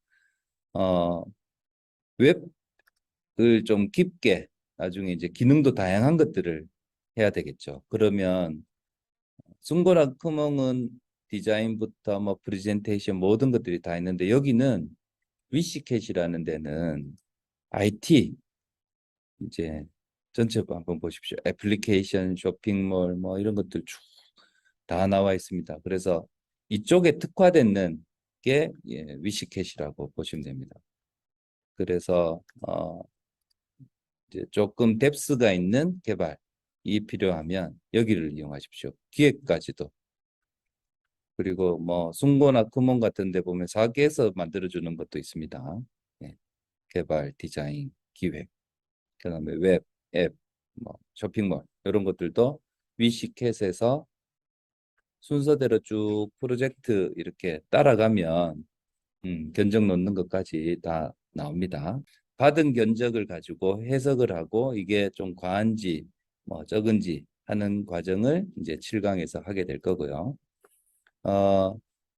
웹을 좀 깊게 나중에 이제 기능도 다양한 것들을 해야 되겠죠. 그러면 숭고나 크몽은 디자인부터 뭐 프레젠테이션 모든 것들이 다 있는데 여기는 위시캣이라는 데는 IT 이제 전체 한번 보십시오. 애플리케이션, 쇼핑몰 뭐 이런 것들 쭉 다 나와 있습니다. 그래서 이쪽에 특화되는 게 위시캣이라고 보시면 됩니다. 그래서 이제 조금 뎁스가 있는 개발이 필요하면 여기를 이용하십시오. 기획까지도. 그리고 뭐 숭고나 크몽 같은 데 보면 4개에서 만들어주는 것도 있습니다. 개발, 디자인, 기획, 그다음에 웹, 앱, 뭐 쇼핑몰 이런 것들도 위시캣에서 순서대로 쭉 프로젝트 이렇게 따라가면 견적 놓는 것까지 다 나옵니다. 받은 견적을 가지고 해석을 하고 이게 좀 과한지 뭐 적은지 하는 과정을 이제 7강에서 하게 될 거고요.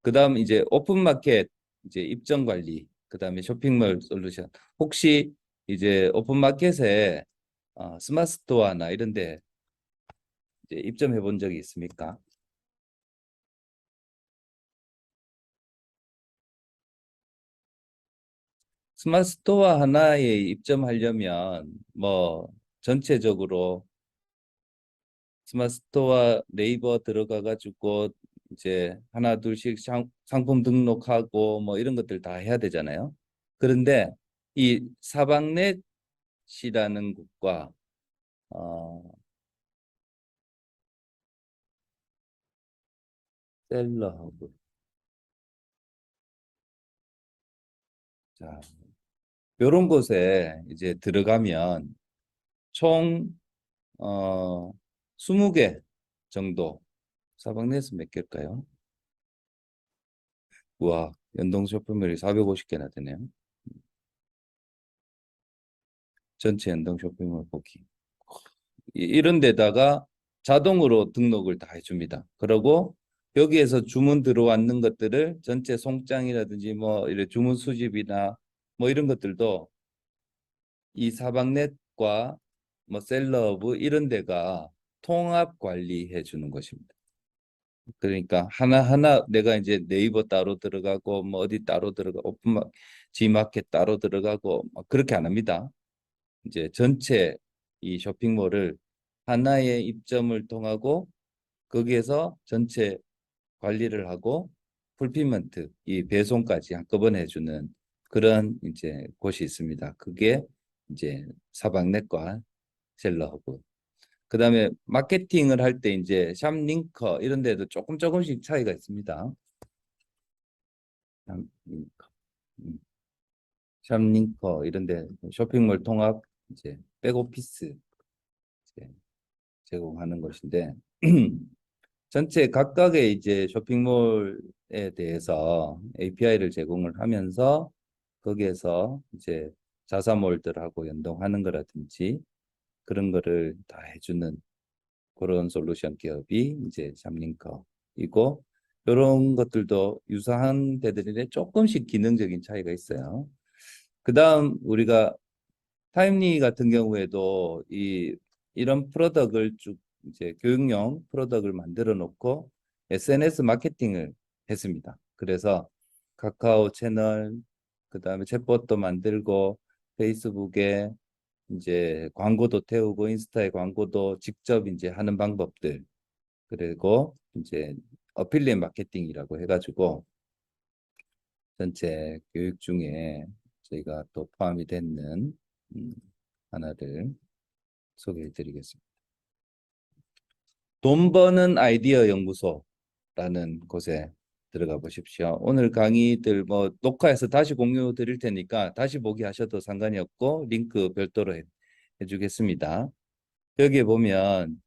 그다음 이제 오픈마켓 이제 입점 관리, 그다음에 쇼핑몰 솔루션. 혹시 이제 오픈마켓에 스마트 스토어나 이런 데 이제 입점해 본 적이 있습니까? 스마트 스토어 하나에 입점하려면 뭐 전체적으로 스마트 스토어 네이버 들어가 가지고 이제 하나 둘씩 상품 등록하고 뭐 이런 것들 다 해야 되잖아요. 그런데 이 사방넷이라는 곳과 셀러허브, 자, 이런 곳에 이제 들어가면 총 20개 정도. 사방넷은 몇 개일까요? 우와, 연동 쇼핑몰이 450개나 되네요. 전체 연동 쇼핑몰 보기. 이런 데다가 자동으로 등록을 다 해줍니다. 그리고 여기에서 주문 들어왔는 것들을 전체 송장이라든지 뭐 이런 주문 수집이나 뭐 이런 것들도 이 사방넷과 뭐 셀러브 이런 데가 통합 관리해 주는 것입니다. 그러니까 하나하나 내가 이제 네이버 따로 들어가고 뭐 어디 따로 들어가 G마켓 따로 들어가고 그렇게 안 합니다. 이제 전체 이 쇼핑몰을 하나의 입점을 통하고 거기에서 전체 관리를 하고 풀피먼트 이 배송까지 한꺼번에 해주는 그런 이제 곳이 있습니다. 그게 이제 사방넷과 셀러허브. 그다음에 마케팅을 할 때 이제 샵링커 이런 데도 조금씩 차이가 있습니다. 샵링커, 샵링커 이런데 쇼핑몰 통합 이제 백오피스 이제 제공하는 것인데 전체 각각의 이제 쇼핑몰에 대해서 API를 제공을 하면서 거기에서 이제 자사몰들하고 연동하는 거라든지 그런 거를 다 해주는 그런 솔루션 기업이 이제 샵링커이고 이런 것들도 유사한 데들인데 조금씩 기능적인 차이가 있어요. 그 다음 우리가 타임리 같은 경우에도 이런 프로덕트를 쭉 이제 교육용 프로덕트를 만들어 놓고 SNS 마케팅을 했습니다. 그래서 카카오 채널, 그 다음에 챗봇도 만들고 페이스북에 이제 광고도 태우고 인스타에 광고도 직접 이제 하는 방법들 그리고 이제 어필리에 마케팅이라고 해가지고 전체 교육 중에 저희가 또 포함이 됐는 하나를 소개해 드리겠습니다. 돈 버는 아이디어 연구소라는 곳에 들어가 보십시오. 오늘 강의들 뭐 녹화해서 다시 공유 드릴 테니까 다시 보기 하셔도 상관이 없고 링크 별도로 해주겠습니다. 여기에 보면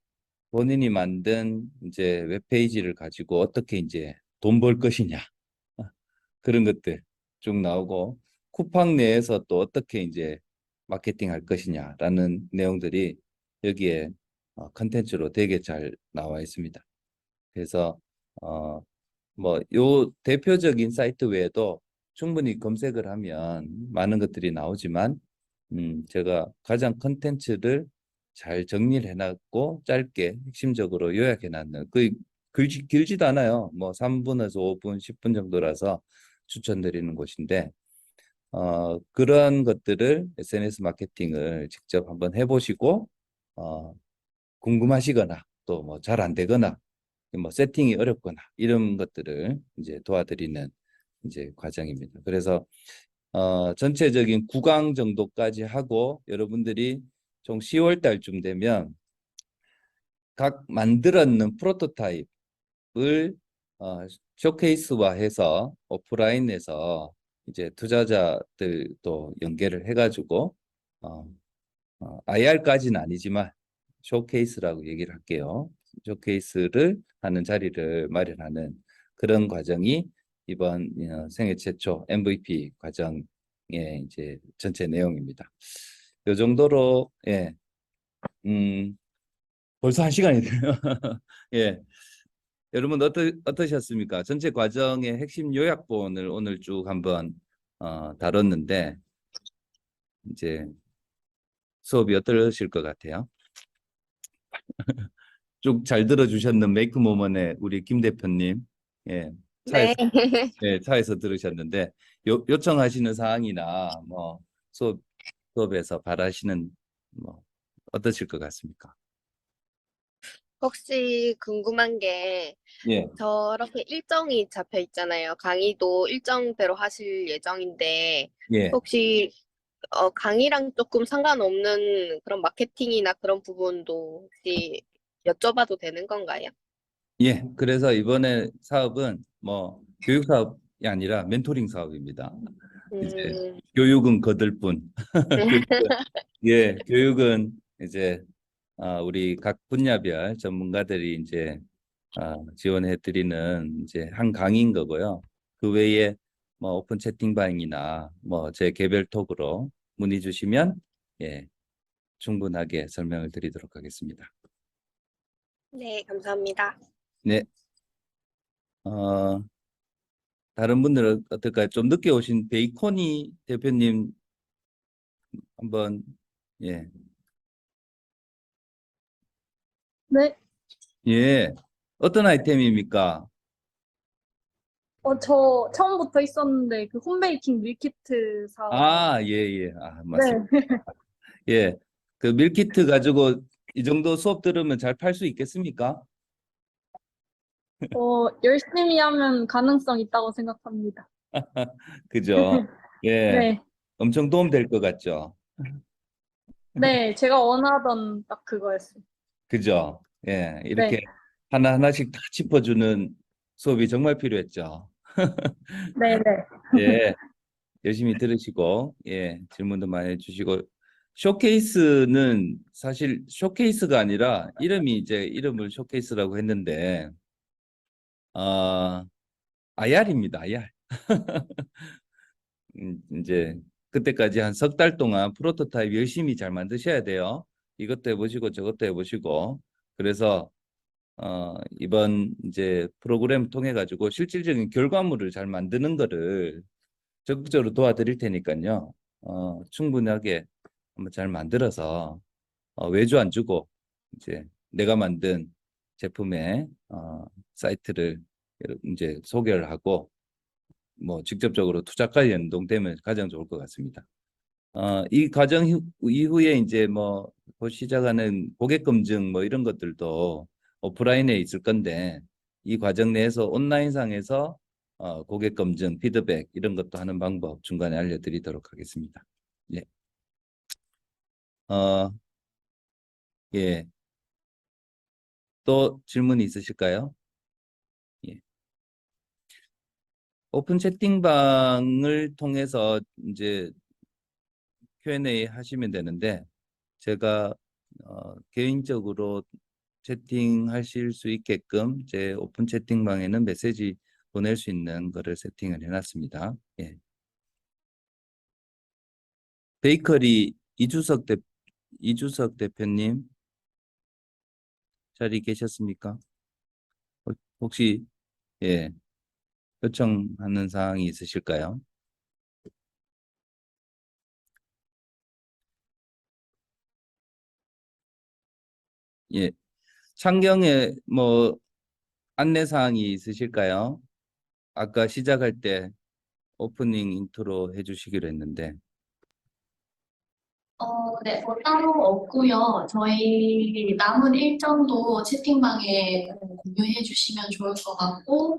본인이 만든 이제 웹페이지를 가지고 어떻게 이제 돈 벌 것이냐 그런 것들 쭉 나오고 쿠팡 내에서 또 어떻게 이제 마케팅 할 것이냐라는 내용들이 여기에 컨텐츠로 되게 잘 나와 있습니다. 그래서 뭐 요 대표적인 사이트 외에도 충분히 검색을 하면 많은 것들이 나오지만 제가 가장 컨텐츠를 잘 정리를 해놨고 짧게 핵심적으로 요약해놨는 길지도 않아요. 뭐 3분에서 5분, 10분 정도라서 추천드리는 곳인데 그런 것들을 SNS 마케팅을 직접 한번 해보시고 궁금하시거나 또 뭐 잘 안 되거나 뭐 세팅이 어렵거나 이런 것들을 이제 도와드리는 이제 과정입니다. 그래서 전체적인 9강 정도까지 하고 여러분들이 총 10월 달쯤 되면 각 만들었는 프로토타입을 쇼케이스화해서 오프라인에서 이제 투자자들도 연계를 해가지고 IR까지는 아니지만 쇼케이스라고 얘기를 할게요. 쇼케이스를 하는 자리를 마련하는 그런 과정이 이번 생애 최초 MVP 과정의 이제 전체 내용입니다. 이 정도로 예, 벌써 1시간이 돼요. 예, 여러분 어떠셨습니까? 전체 과정의 핵심 요약본을 오늘 쭉 한번 다뤘는데 이제 수업이 어떠실 것 같아요? 쭉 잘 들어주셨는 메이크 모먼의 우리 김 대표님, 예, 차에서, 네. 예, 차에서 들으셨는데 요청하시는 사항이나 뭐 수업에서 바라시는 뭐 어떠실 것 같습니까? 혹시 궁금한 게 예, 저렇게 일정이 잡혀 있잖아요. 강의도 일정대로 하실 예정인데 예, 혹시 강의랑 조금 상관없는 그런 마케팅이나 그런 부분도 혹시 여쭤봐도 되는 건가요? 예. 그래서 이번에 사업은 뭐 교육 사업이 아니라 멘토링 사업입니다. 이제 음, 교육은 거들 뿐. 예, 교육은 이제 우리 각 분야별 전문가들이 이제 지원해 드리는 이제 한 강의인 거고요. 그 외에 뭐 오픈 채팅방이나 뭐 제 개별 톡으로 문의 주시면 예, 충분하게 설명을 드리도록 하겠습니다. 네, 감사합니다. 네. 다른 분들은 어떨까요? 좀 늦게 오신 베이코니 대표님 한번 예. 네, 예. 어떤 아이템입니까? 저 처음부터 있었는데 그 홈베이킹 밀키트 사업. 예, 예. 네, 맞습니다. 예. 그 밀키트 가지고 이 정도 수업 들으면 잘 팔 수 있겠습니까? 열심히 하면 가능성 있다고 생각합니다. 그죠? 예. 네, 엄청 도움 될 것 같죠? 네, 제가 원하던 딱 그거였어요. 그죠? 예. 네, 이렇게 하나하나씩 다 짚어주는 수업이 정말 필요했죠. 네네. 예, 열심히 들으시고, 예, 질문도 많이 해주시고, 쇼케이스는 사실 쇼케이스가 아니라 이름을 쇼케이스라고 했는데, IR입니다, IR. 이제 그때까지 한 석 달 동안 프로토타입 열심히 잘 만드셔야 돼요. 이것도 해보시고 저것도 해보시고. 그래서 이번 이제 프로그램 통해 가지고 실질적인 결과물을 잘 만드는 거를 적극적으로 도와드릴 테니까요. 충분하게 한번 잘 만들어서 외주 안 주고 이제 내가 만든 제품의 사이트를 이제 소개를 하고 뭐 직접적으로 투자까지 연동되면 가장 좋을 것 같습니다. 이 과정 이후에 이제 뭐 곧 시작하는 고객 검증 뭐 이런 것들도 오프라인에 있을 건데 이 과정 내에서 온라인상에서 고객 검증, 피드백 이런 것도 하는 방법 중간에 알려드리도록 하겠습니다. 예. 예. 또 질문이 있으실까요? 예. 오픈 채팅방을 통해서 이제 Q&A 하시면 되는데 제가 개인적으로 채팅하실 수 있게끔 제 오픈 채팅방에는 메시지 보낼 수 있는 거를 세팅을 해놨습니다. 예. 베이커리 이주석 대표님 자리 계셨습니까? 혹시 예, 요청하는 사항이 있으실까요? 예, 창경에 뭐 안내 사항이 있으실까요? 아까 시작할 때 오프닝 인트로 해주시기로 했는데. 네, 뭐 따로 없고요. 저희 남은 일정도 채팅방에 공유해 주시면 좋을 것 같고,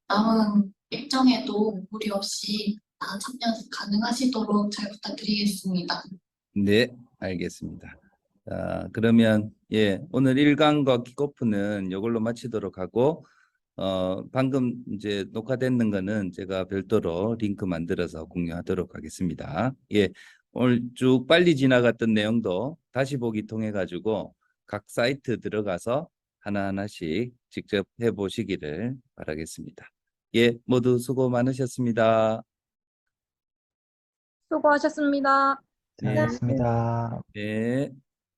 남은 일정에도 무리 없이 다 참여 가능하시도록 잘 부탁드리겠습니다. 네, 알겠습니다. 그러면 예, 오늘 1강과 킥오프는 이걸로 마치도록 하고 방금 이제 녹화되는 거는 제가 별도로 링크 만들어서 공유하도록 하겠습니다. 예, 오늘 쭉 빨리 지나갔던 내용도 다시 보기 통해 가지고 각 사이트 들어가서 하나하나씩 직접 해보시기를 바라겠습니다. 예, 모두 수고 많으셨습니다. 수고하셨습니다. 네. 잘했습니다. 네.